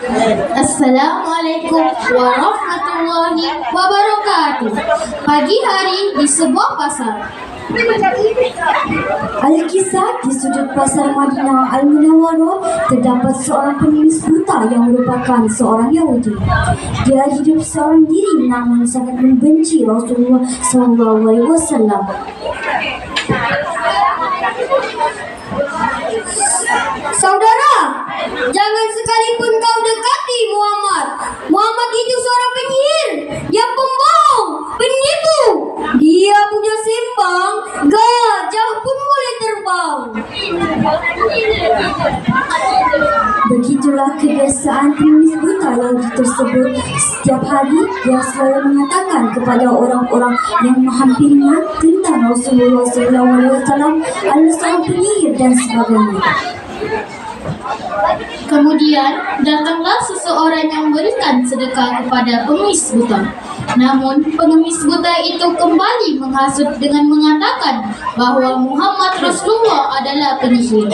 Assalamualaikum warahmatullahi wabarakatuh. Pagi hari di sebuah pasar. Alkisah di sudut pasar Madinah Al-Munawwarah terdapat seorang penulis buta yang merupakan seorang Yahudi. Dia hidup seorang diri namun sangat membenci Rasulullah SAW. Saudara, jangan sekalipun kau dekati Muhammad. Muhammad itu seorang penyihir. Dia pembohong, penipu. Dia punya sembang, gajah pun boleh terbang. Begitulah kebiasaan penulis buta Yahudi tersebut. Setiap hari dia selalu mengatakan kepada orang-orang yang menghampirinya tentang Rasulullah SAW adalah seorang penyihir dan sebagainya. Kemudian datanglah seseorang yang memberikan sedekah kepada pengemis buta. Namun pengemis buta itu kembali menghasut dengan mengatakan bahwa Muhammad Rasulullah adalah penyihir.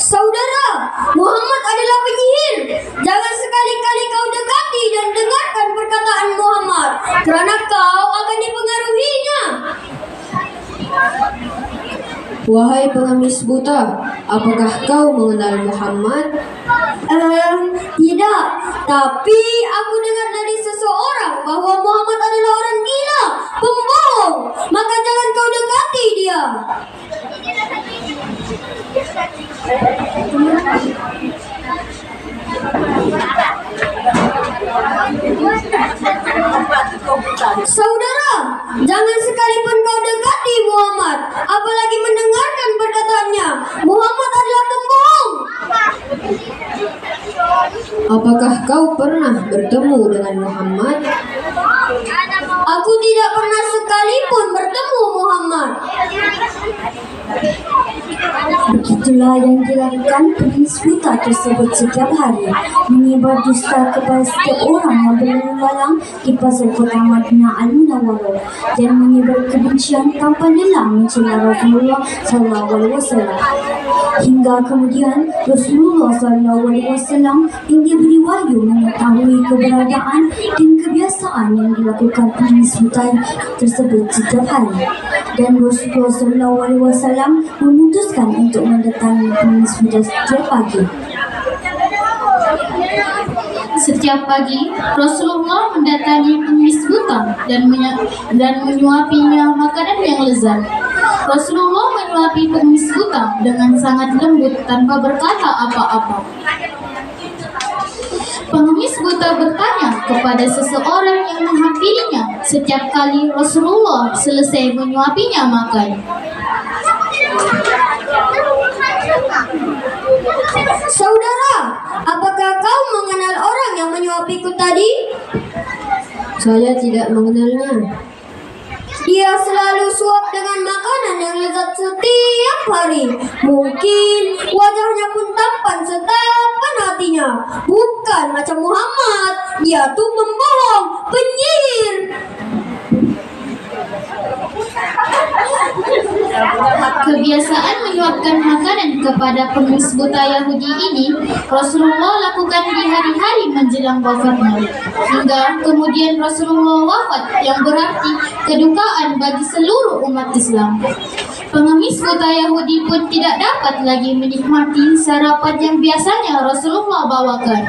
Saudara, Muhammad adalah penyihir. Jangan sekali-kali kau dekati dan dengarkan perkataan Muhammad, kerana kau akan dipengaruhinya. Wahai pengemis buta, apakah kau mengenal Muhammad? Tidak, tapi aku dengar dari seseorang bahwa Muhammad adalah orang gila, pembohong. Maka jangan kau dekati dia. Saudara, jangan sekalipun kau dekati Muhammad, apalagi mendengarkan perkataannya. Muhammad adalah pembohong. Apakah kau pernah bertemu dengan Muhammad? Aku tidak pernah sekalipun bertemu Muhammad. Begitulah yang dilakukan penulis buta tersebut setiap hari, menyebar dusta kepada setiap orang yang berlalu lalang di pasar kota Madinah Al-Munawwarah dan menyebar kebencian tanpa lelah mencela Rasulullah SAW. Hingga kemudian Rasulullah SAW yang diberi wahyu mengetahui keberadaan dan kebiasaan yang dilakukan penulis buta tersebut setiap hari, dan Rasulullah SAW memutuskan untuk mendatangi penulis buta setiap pagi. Setiap pagi, Rasulullah mendatangi pengemis buta dan menyuapinya makanan yang lezat. Rasulullah menyuapi pengemis buta dengan sangat lembut tanpa berkata apa-apa. Pengemis buta bertanya kepada seseorang yang menghampirinya setiap kali Rasulullah selesai menyuapinya makan. Saudara, apakah kau mengenal orang yang menyuapiku tadi? Saya tidak mengenalnya. Dia selalu suap dengan makanan yang lezat setiap hari. Mungkin wajahnya pun tampan setampan hatinya. Bukan macam Muhammad. Dia tuh pembohong, penyihir. Kebiasaan menyuapkan makanan kepada pengemis buta Yahudi ini Rasulullah lakukan di hari-hari menjelang wafatnya, hingga kemudian Rasulullah wafat, yang berarti kedukaan bagi seluruh umat Islam. Pengemis buta Yahudi pun tidak dapat lagi menikmati sarapan yang biasanya Rasulullah bawakan.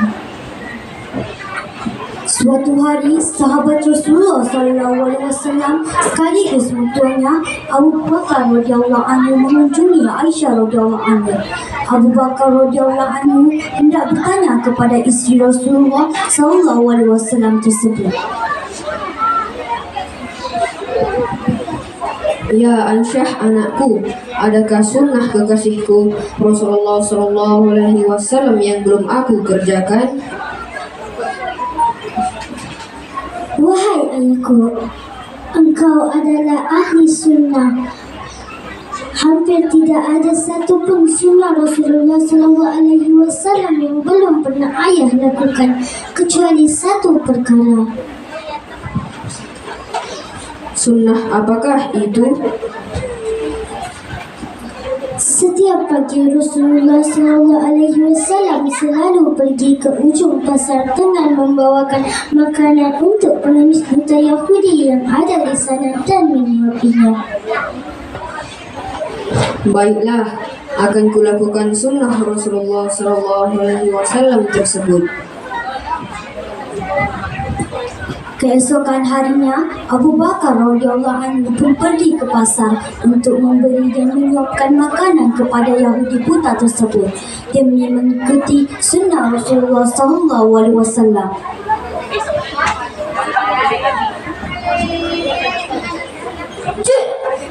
Suatu hari, sahabat Rasulullah SAW sekaligus mentuanya Abu Bakar radhiyallahu anhu mengunjungi Aisyah radhiyallahu anha. Abu Bakar radhiyallahu anhu hendak bertanya kepada isteri Rasulullah SAW tersebut. Ya Aisyah anakku, adakah sunnah kekasihku Rasulullah SAW yang belum aku kerjakan? Wahai ayahku, engkau adalah ahli sunnah. Hampir tidak ada satu pun sunnah Rasulullah SAW yang belum pernah ayah lakukan, kecuali satu perkara. Sunnah apakah itu? Setiap pagi Rasulullah SAW selalu pergi ke ujung pasar dengan membawakan makanan untuk pengemis buta Yahudi yang ada di sana dan menyuapinya. Baiklah, akan kulakukan sunnah Rasulullah SAW tersebut. Keesokan harinya, Abu Bakar radhiyallahu anhu pun pergi ke pasar untuk memberi dan menyuapkan makanan kepada Yahudi buta tersebut demi mengikuti sunnah Rasulullah SAW.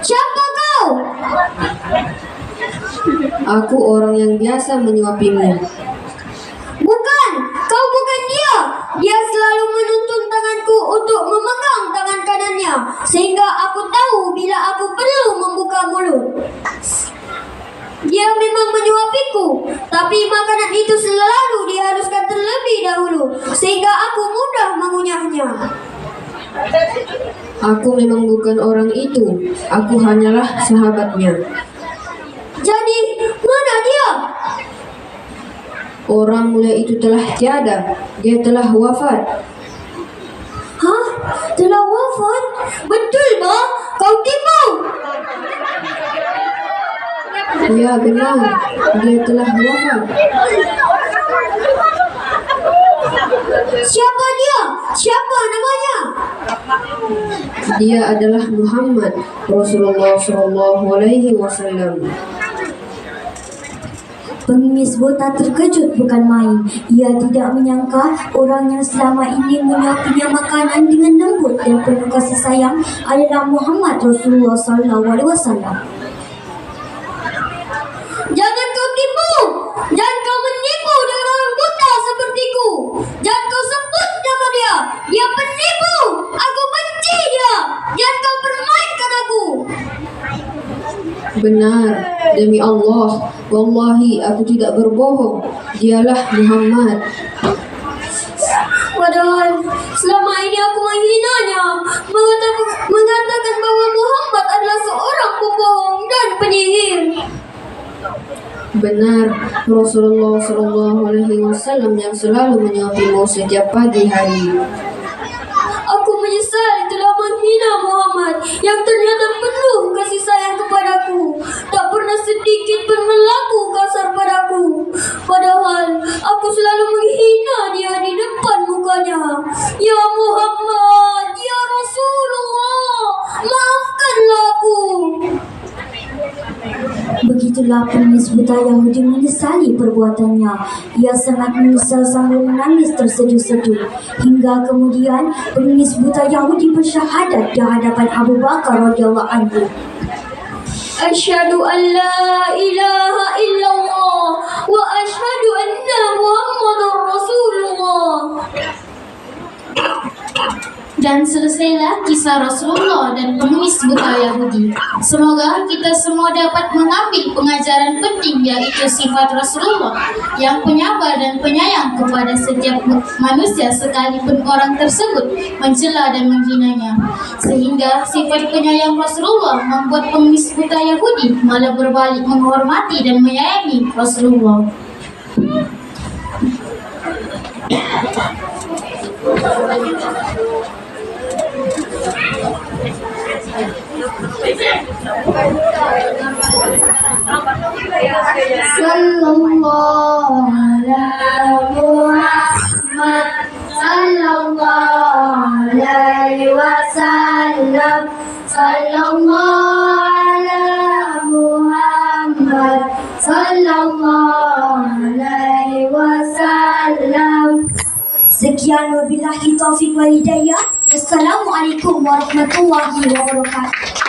Siapa kau? Aku orang yang biasa menyuapimu. Bukan, kau bukan dia. Dia selalu menuntun tanganku untuk memegang tangan kanannya sehingga aku tahu bila aku perlu membuka mulut. Dia memang menyuapiku, tapi makanan itu selalu diharuskan terlebih dahulu sehingga aku mudah mengunyahnya. Aku memang bukan orang itu. Aku hanyalah sahabatnya. Jadi, mana dia? Orang mulia itu telah tiada. Dia telah wafat. Hah? Telah wafat? Betul, Ma? Kau tipu? Ya benar, dia telah wafat. Siapa dia? Siapa namanya? Dia adalah Muhammad Rasulullah SAW. Pengemis buta terkejut bukan main. Ia tidak menyangka orang yang selama ini menyuapinya makanan dengan lembut dan penuh kasih sayang adalah Muhammad Rasulullah SAW. Jangan kau tipu! Jangan kau menipu dengan orang buta sepertiku! Jangan kau sebut nama dia! Dia penipu! Aku benci dia! Jangan kau permainkan aku! Benar, demi Allah, wallahi aku tidak berbohong. Dialah Muhammad. Padahal selama ini aku menghinanya, mengatakan bahwa Muhammad adalah seorang pembohong dan penyihir. Benar, Rasulullah SAW yang selalu menyuapimu setiap pagi hari. Aku menyesal telah menghina Muhammad yang ternyata penuh kasih sayang kepadaku. Tak pernah sedikit pun berlaku kasar padaku. Padahal aku selalu menghina dia di depan mukanya. Ya Muhammad, ya Rasulullah, maafkanlah aku. Begitulah pengemis buta Yahudi menyesali perbuatannya. Ia sangat menyesal sambil menangis terseduh-seduh. Hingga kemudian pengemis buta Yahudi bersyahadat di hadapan Abu Bakar radhiyallahu anhu. Asyhadu an la ilaha illallah wa asyhadu anna Muhammadar Rasulullah. Dan selesailah kisah Rasulullah dan pengemis buta Yahudi. Semoga kita semua dapat mengambil pengajaran penting, yaitu sifat Rasulullah yang penyabar dan penyayang kepada setiap manusia sekalipun orang tersebut mencela dan menghinanya. Sehingga sifat penyayang Rasulullah membuat pengemis buta Yahudi malah berbalik menghormati dan menyayangi Rasulullah. Sallallahu alaihi wasallam. Sallallahu ala Muhammad. Sallallahu alaihi wasallam. Sekian wabillahi taufiq wal hidayah. Wassalamualaikum warahmatullahi wabarakatuh.